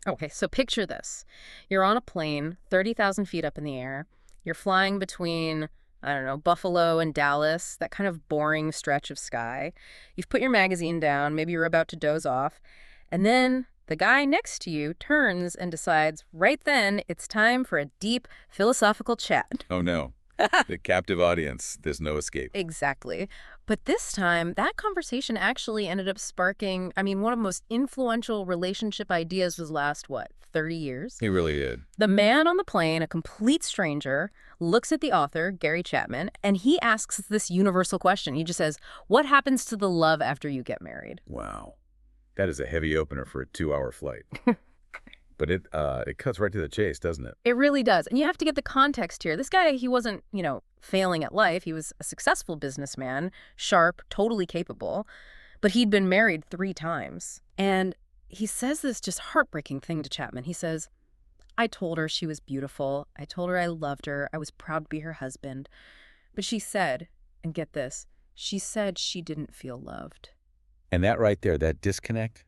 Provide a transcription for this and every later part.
Okay, so picture this. You're on a plane, 30,000 feet up in the air. You're flying between, I don't know, Buffalo and Dallas, that kind of boring stretch of sky. You've put your magazine down, maybe you're about to doze off, and then the guy next to you turns and decides right then it's time for a deep philosophical chat. Oh no. The captive audience. There's no escape. Exactly. But this time, that conversation actually ended up sparking, one of the most influential relationship ideas was last, what, 30 years? He really did. The man on the plane, a complete stranger, looks at the author, Gary Chapman, and he asks this universal question. He just says, what happens to the love after you get married? Wow. That is a heavy opener for a 2-hour flight. But it cuts right to the chase, doesn't it? It really does. And you have to get the context here. This guy, he wasn't, failing at life. He was a successful businessman, sharp, totally capable. But he'd been married 3 times. And he says this just heartbreaking thing to Chapman. He says, I told her she was beautiful. I told her I loved her. I was proud to be her husband. But she said, and get this, she said she didn't feel loved. And that right there, that disconnect,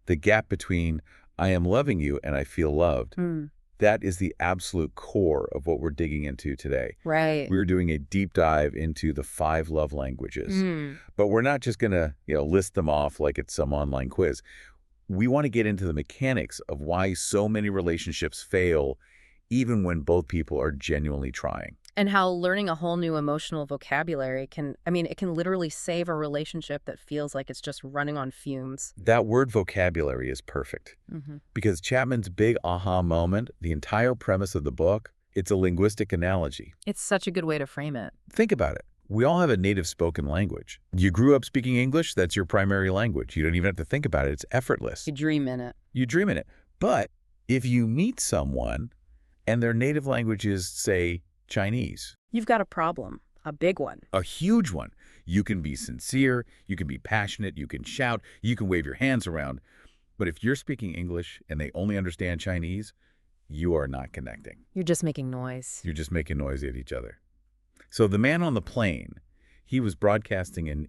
the gap between I am loving you and I feel loved, that is the absolute core of what we're digging into today. Right. We're doing a deep dive into the 5 love languages. But we're not just going to, list them off like it's some online quiz. We want to get into the mechanics of why so many relationships fail even when both people are genuinely trying. And how learning a whole new emotional vocabulary it can literally save a relationship that feels like it's just running on fumes. That word vocabulary is perfect because Chapman's big aha moment, the entire premise of the book, it's a linguistic analogy. It's such a good way to frame it. Think about it. We all have a native spoken language. You grew up speaking English, that's your primary language. You don't even have to think about it. It's effortless. You dream in it. You dream in it. But if you meet someone and their native language is, say, Chinese. You've got a problem, a big one. A huge one. You can be sincere, you can be passionate, you can shout, you can wave your hands around. But if you're speaking English and they only understand Chinese, you are not connecting. You're just making noise. You're just making noise at each other. So the man on the plane, he was broadcasting in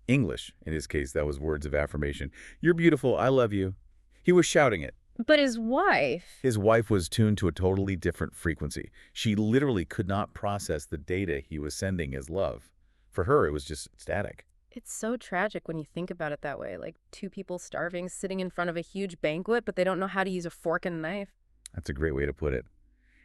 English. In his case, that was words of affirmation. You're beautiful, I love you. He was shouting it. But his wife... His wife was tuned to a totally different frequency. She literally could not process the data he was sending as love. For her, it was just static. It's so tragic when you think about it that way. Like 2 people starving, sitting in front of a huge banquet, but they don't know how to use a fork and a knife. That's a great way to put it.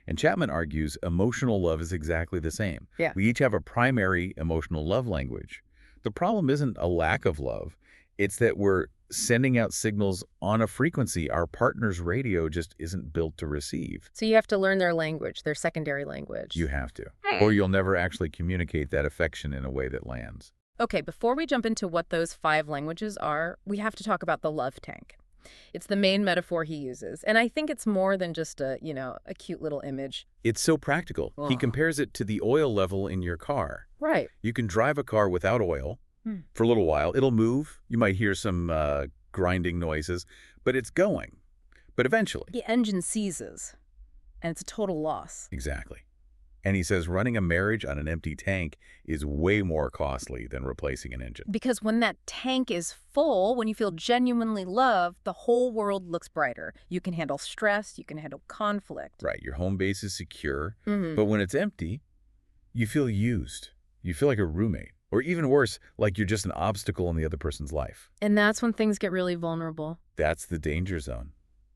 And Chapman argues emotional love is exactly the same. Yeah. We each have a primary emotional love language. The problem isn't a lack of love. It's that we're sending out signals on a frequency our partner's radio just isn't built to receive. So you have to learn their language, their secondary language. You have to. Or you'll never actually communicate that affection in a way that lands. Okay, before we jump into what those 5 languages are, we have to talk about the love tank. It's the main metaphor he uses. And I think it's more than just a cute little image. It's so practical. He compares it to the oil level in your car. Right. You can drive a car without oil. For a little while, it'll move. You might hear some grinding noises, but it's going. But eventually... The engine seizes, and it's a total loss. Exactly. And he says running a marriage on an empty tank is way more costly than replacing an engine. Because when that tank is full, when you feel genuinely loved, the whole world looks brighter. You can handle stress, you can handle conflict. Right. Your home base is secure. But when it's empty, you feel used. You feel like a roommate. Or even worse, like you're just an obstacle in the other person's life. And that's when things get really vulnerable. That's the danger zone.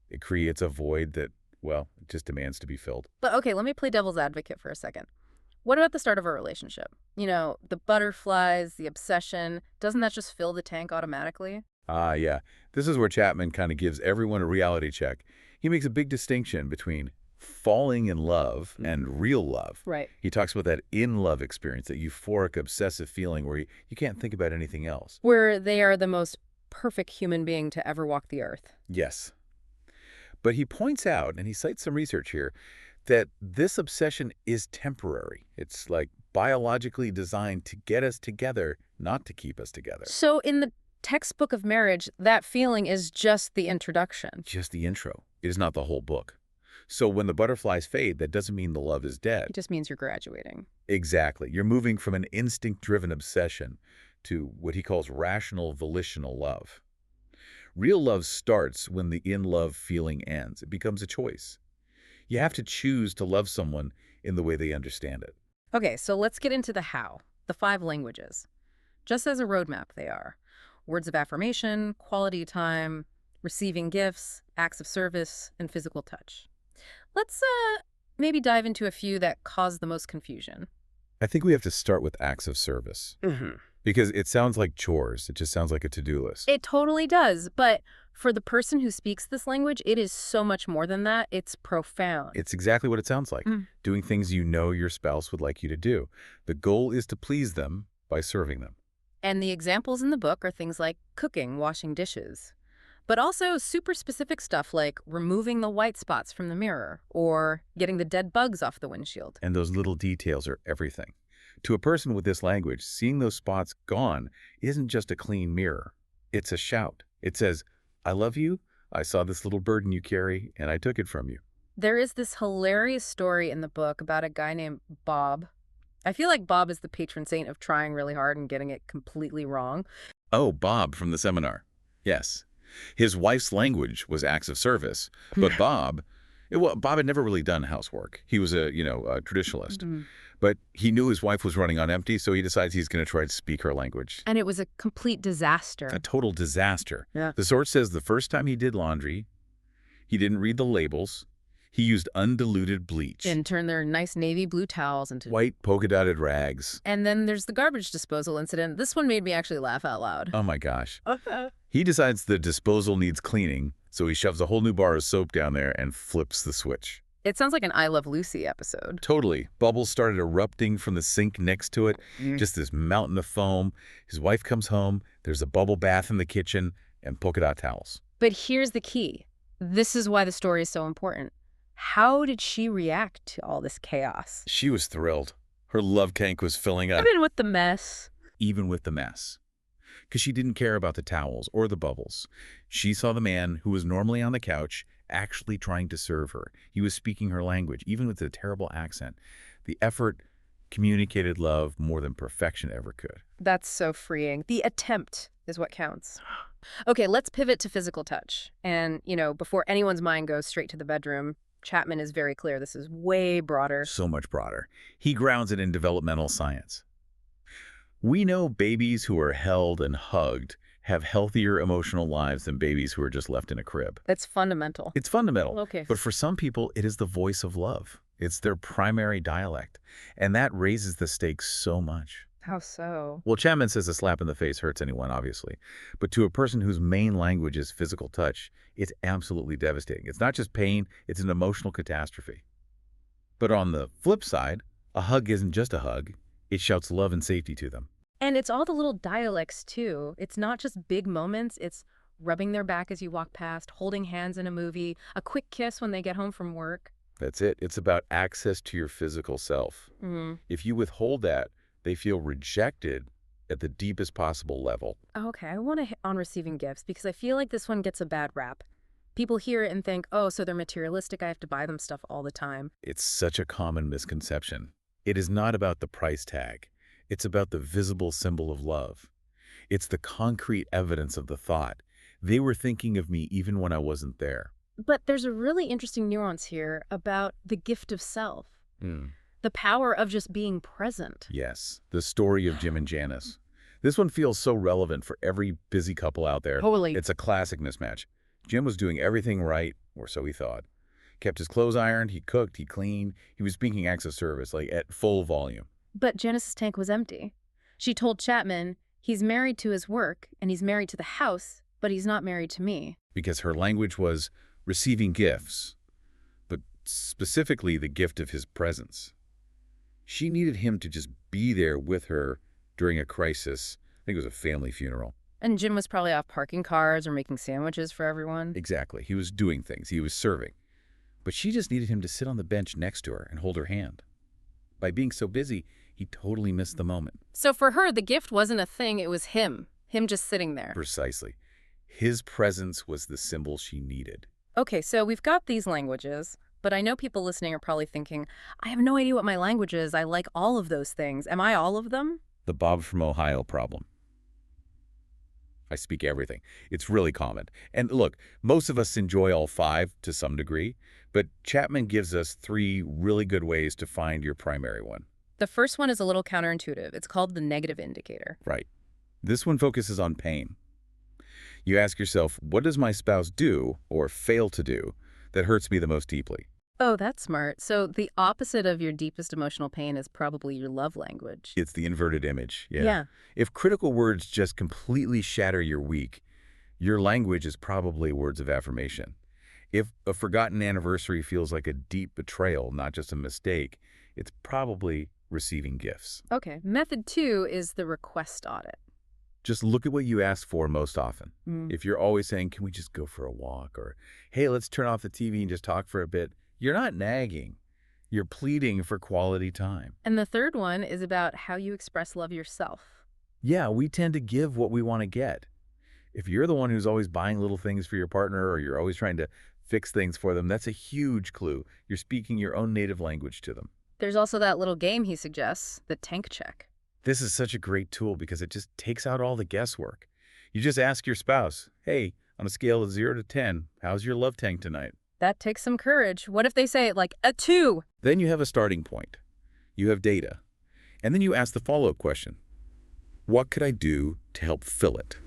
It creates a void that, well, it just demands to be filled. But okay, let me play devil's advocate for a second. What about the start of a relationship? The butterflies, the obsession, doesn't that just fill the tank automatically? Yeah. This is where Chapman kind of gives everyone a reality check. He makes a big distinction between falling in love and real love. Right. He talks about that in-love experience, that euphoric, obsessive feeling where you can't think about anything else. Where they are the most perfect human being to ever walk the earth. Yes. But he points out, and he cites some research here, that this obsession is temporary. It's like biologically designed to get us together, not to keep us together. So in the textbook of marriage, that feeling is just the introduction. Just the intro. It is not the whole book. So when the butterflies fade, that doesn't mean the love is dead. It just means you're graduating. Exactly. You're moving from an instinct-driven obsession to what he calls rational, volitional love. Real love starts when the in-love feeling ends. It becomes a choice. You have to choose to love someone in the way they understand it. Okay, so let's get into the how, the 5 languages. Just as a roadmap, they are words of affirmation, quality time, receiving gifts, acts of service, and physical touch. Let's maybe dive into a few that cause the most confusion. I think we have to start with acts of service because it sounds like chores. It just sounds like a to-do list. It totally does, but for the person who speaks this language, it is so much more than that. It's profound. It's exactly what it sounds like, doing things you know your spouse would like you to do. The goal is to please them by serving them. And the examples in the book are things like cooking, washing dishes, but also super specific stuff like removing the white spots from the mirror or getting the dead bugs off the windshield. And those little details are everything. To a person with this language, seeing those spots gone isn't just a clean mirror. It's a shout. It says, I love you. I saw this little burden you carry, and I took it from you. There is this hilarious story in the book about a guy named Bob. I feel like Bob is the patron saint of trying really hard and getting it completely wrong. Oh, Bob from the seminar. Yes. His wife's language was acts of service, but Bob had never really done housework. He was a traditionalist. But he knew his wife was running on empty, so he decides he's going to try to speak her language. And it was a complete disaster. A total disaster. Yeah. The source says the first time he did laundry, he didn't read the labels. He used undiluted bleach. And turned their nice navy blue towels into white polka-dotted rags. And then there's the garbage disposal incident. This one made me actually laugh out loud. Oh my gosh. He decides the disposal needs cleaning, so he shoves a whole new bar of soap down there and flips the switch. It sounds like an I Love Lucy episode. Totally. Bubbles started erupting from the sink next to it, just this mountain of foam. His wife comes home, there's a bubble bath in the kitchen, and polka dot towels. But here's the key. This is why the story is so important. How did she react to all this chaos? She was thrilled. Her love tank was filling up. Even with the mess. Even with the mess. Because she didn't care about the towels or the bubbles. She saw the man who was normally on the couch actually trying to serve her. He was speaking her language, even with a terrible accent. The effort communicated love more than perfection ever could. That's so freeing. The attempt is what counts. Okay, let's pivot to physical touch. And, before anyone's mind goes straight to the bedroom, Chapman is very clear. This is way broader. So much broader. He grounds it in developmental science. We know babies who are held and hugged have healthier emotional lives than babies who are just left in a crib. That's fundamental. It's fundamental. Okay. But for some people, it is the voice of love. It's their primary dialect. And that raises the stakes so much. How so? Well, Chapman says a slap in the face hurts anyone, obviously. But to a person whose main language is physical touch, it's absolutely devastating. It's not just pain, it's an emotional catastrophe. But on the flip side, a hug isn't just a hug. It shouts love and safety to them. And it's all the little dialects, too. It's not just big moments. It's rubbing their back as you walk past, holding hands in a movie, a quick kiss when they get home from work. That's it. It's about access to your physical self. If you withhold that, they feel rejected at the deepest possible level. Okay, I want to hit on receiving gifts because I feel like this one gets a bad rap. People hear it and think, oh, so they're materialistic, I have to buy them stuff all the time. It's such a common misconception. It is not about the price tag. It's about the visible symbol of love. It's the concrete evidence of the thought. They were thinking of me even when I wasn't there. But there's a really interesting nuance here about the gift of self. The power of just being present. Yes, the story of Jim and Janice. This one feels so relevant for every busy couple out there. Totally. It's a classic mismatch. Jim was doing everything right, or so he thought. Kept his clothes ironed, he cooked, he cleaned. He was speaking acts of service, like at full volume. But Janice's tank was empty. She told Chapman, he's married to his work, and he's married to the house, but he's not married to me. Because her language was receiving gifts, but specifically the gift of his presence. She needed him to just be there with her during a crisis. I think it was a family funeral. And Jim was probably off parking cars or making sandwiches for everyone. Exactly. He was doing things. He was serving. But she just needed him to sit on the bench next to her and hold her hand. By being so busy, he totally missed the moment. So for her, the gift wasn't a thing. It was him just sitting there. Precisely. His presence was the symbol she needed. Okay, so we've got these languages. But I know people listening are probably thinking, I have no idea what my language is. I like all of those things. Am I all of them? The Bob from Ohio problem. I speak everything. It's really common. And look, most of us enjoy all five to some degree, but Chapman gives us three really good ways to find your primary one. The first one is a little counterintuitive. It's called the negative indicator. Right. This one focuses on pain. You ask yourself, what does my spouse do or fail to do that hurts me the most deeply? Oh, that's smart. So the opposite of your deepest emotional pain is probably your love language. It's the inverted image. Yeah. Yeah. If critical words just completely shatter your week, your language is probably words of affirmation. If a forgotten anniversary feels like a deep betrayal, not just a mistake, it's probably receiving gifts. Okay. Method 2 is the request audit. Just look at what you ask for most often. Mm. If you're always saying, can we just go for a walk? Or, hey, let's turn off the TV and just talk for a bit. You're not nagging. You're pleading for quality time. And the third one is about how you express love yourself. Yeah, we tend to give what we want to get. If you're the one who's always buying little things for your partner or you're always trying to fix things for them, that's a huge clue. You're speaking your own native language to them. There's also that little game he suggests, the tank check. This is such a great tool because it just takes out all the guesswork. You just ask your spouse, hey, on a scale of 0 to 10, how's your love tank tonight? That takes some courage. What if they say like a 2? Then you have a starting point. You have data. And then you ask the follow-up question. What could I do to help fill it?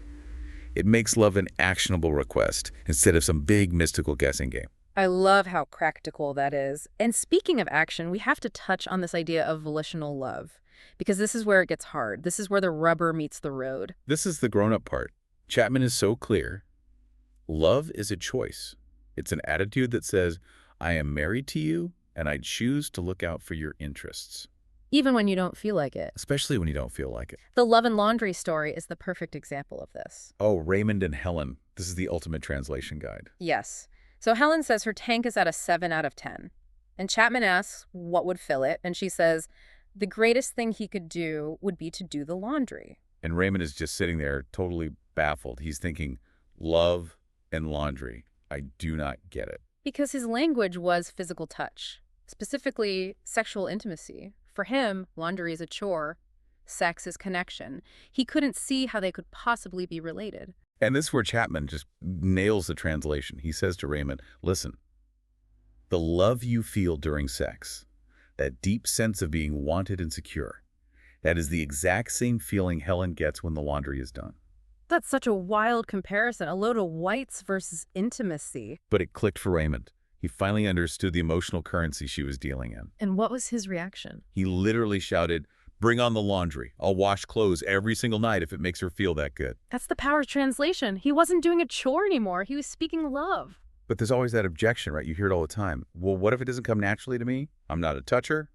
It makes love an actionable request instead of some big mystical guessing game. I love how practical that is. And speaking of action, we have to touch on this idea of volitional love, because this is where it gets hard. This is where the rubber meets the road. This is the grown-up part. Chapman is so clear. Love is a choice. It's an attitude that says, I am married to you, and I choose to look out for your interests. Even when you don't feel like it. Especially when you don't feel like it. The love and laundry story is the perfect example of this. Oh, Raymond and Helen. This is the ultimate translation guide. Yes. So Helen says her tank is at a 7 out of 10. And Chapman asks what would fill it, and she says the greatest thing he could do would be to do the laundry. And Raymond is just sitting there totally baffled. He's thinking, love and laundry. I do not get it. Because his language was physical touch, specifically sexual intimacy. For him, laundry is a chore, sex is connection. He couldn't see how they could possibly be related. And this is where Chapman just nails the translation. He says to Raymond, listen, the love you feel during sex, that deep sense of being wanted and secure, that is the exact same feeling Helen gets when the laundry is done. That's such a wild comparison, a load of whites versus intimacy. But it clicked for Raymond. He finally understood the emotional currency she was dealing in. And what was his reaction? He literally shouted, bring on the laundry. I'll wash clothes every single night if it makes her feel that good. That's the power of translation. He wasn't doing a chore anymore. He was speaking love. But there's always that objection, right? You hear it all the time. Well, what if it doesn't come naturally to me? I'm not a toucher.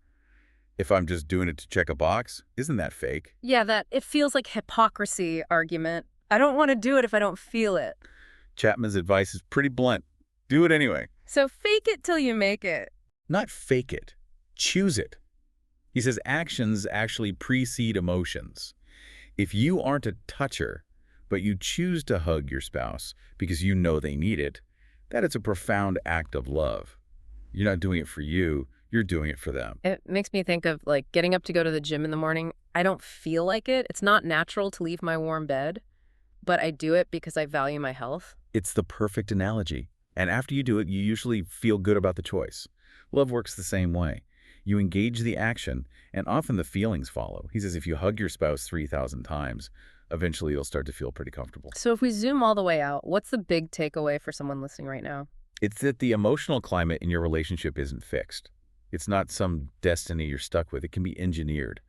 If I'm just doing it to check a box, isn't that fake? Yeah, that it feels like hypocrisy argument. I don't want to do it if I don't feel it. Chapman's advice is pretty blunt. Do it anyway. So fake it till you make it. Not fake it. Choose it. He says actions actually precede emotions. If you aren't a toucher, but you choose to hug your spouse because you know they need it, that is a profound act of love. You're not doing it for you. You're doing it for them. It makes me think of like getting up to go to the gym in the morning. I don't feel like it. It's not natural to leave my warm bed, but I do it because I value my health. It's the perfect analogy. And after you do it, you usually feel good about the choice. Love works the same way. You engage the action, and often the feelings follow. He says if you hug your spouse 3,000 times, eventually you'll start to feel pretty comfortable. So if we zoom all the way out, what's the big takeaway for someone listening right now? It's that the emotional climate in your relationship isn't fixed. It's not some destiny you're stuck with. It can be engineered.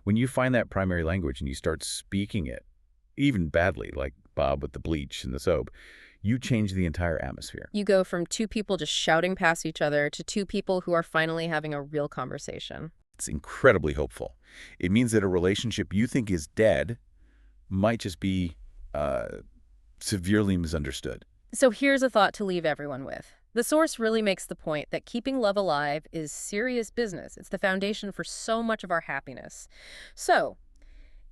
When you find that primary language and you start speaking it, even badly, like Bob with the bleach and the soap, you change the entire atmosphere. You go from two people just shouting past each other to two people who are finally having a real conversation. It's incredibly hopeful. It means that a relationship you think is dead might just be severely misunderstood. So here's a thought to leave everyone with. The source really makes the point that keeping love alive is serious business. It's the foundation for so much of our happiness. So,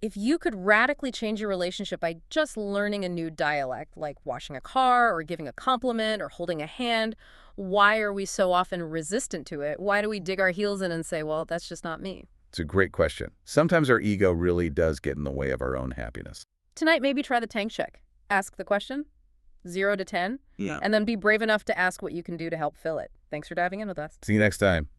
if you could radically change your relationship by just learning a new dialect, like washing a car or giving a compliment or holding a hand, why are we so often resistant to it? Why do we dig our heels in and say, well, that's just not me? It's a great question. Sometimes our ego really does get in the way of our own happiness. Tonight, maybe try the tank check. Ask the question, 0 to 10, Yeah. and then be brave enough to ask what you can do to help fill it. Thanks for diving in with us. See you next time.